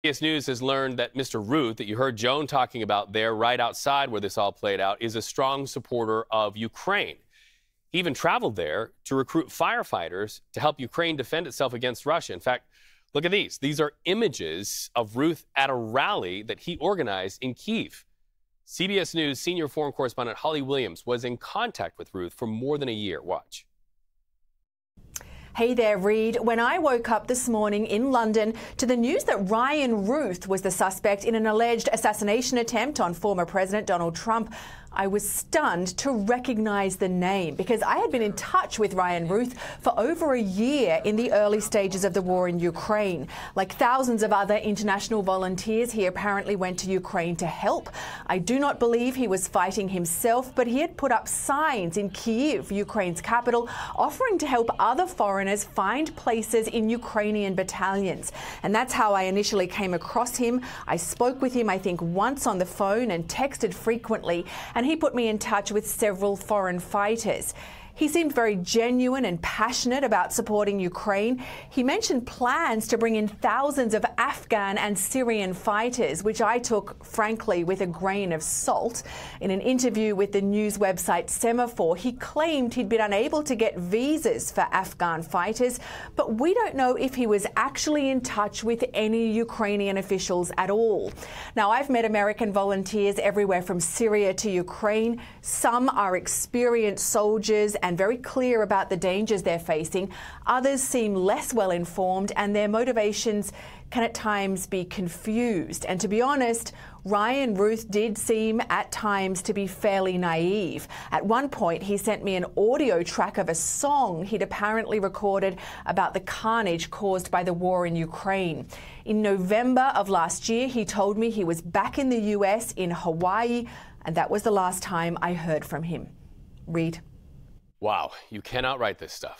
CBS News has learned that Mr. Routh, that you heard Joan talking about there right outside where this all played out, is a strong supporter of Ukraine. He even traveled there to recruit firefighters to help Ukraine defend itself against Russia. In fact, look at these. These are images of Routh at a rally that he organized in Kyiv. CBS News senior foreign correspondent Holly Williams was in contact with Routh for more than a year. Watch. Hey there, Reed. When I woke up this morning in London to the news that Ryan Routh was the suspect in an alleged assassination attempt on former President Donald Trump, I was stunned to recognize the name because I had been in touch with Ryan Routh for over a year in the early stages of the war in Ukraine. Like thousands of other international volunteers, he apparently went to Ukraine to help. I do not believe he was fighting himself, but he had put up signs in Kyiv, Ukraine's capital, offering to help other foreigners find places in Ukrainian battalions. And that's how I initially came across him. I spoke with him, I think, once on the phone and texted frequently, and he put me in touch with several foreign fighters. He seemed very genuine and passionate about supporting Ukraine. He mentioned plans to bring in thousands of Afghan and Syrian fighters, which I took, frankly, with a grain of salt. In an interview with the news website Semaphore, he claimed he'd been unable to get visas for Afghan fighters, but we don't know if he was actually in touch with any Ukrainian officials at all. Now, I've met American volunteers everywhere from Syria to Ukraine. Some are experienced soldiers and very clear about the dangers they're facing. Others seem less well informed and their motivations can at times be confused. And to be honest, Ryan Routh did seem at times to be fairly naive. At one point, he sent me an audio track of a song he'd apparently recorded about the carnage caused by the war in Ukraine. In November of last year, he told me he was back in the US in Hawaii, and that was the last time I heard from him. Reed. Wow, you cannot write this stuff.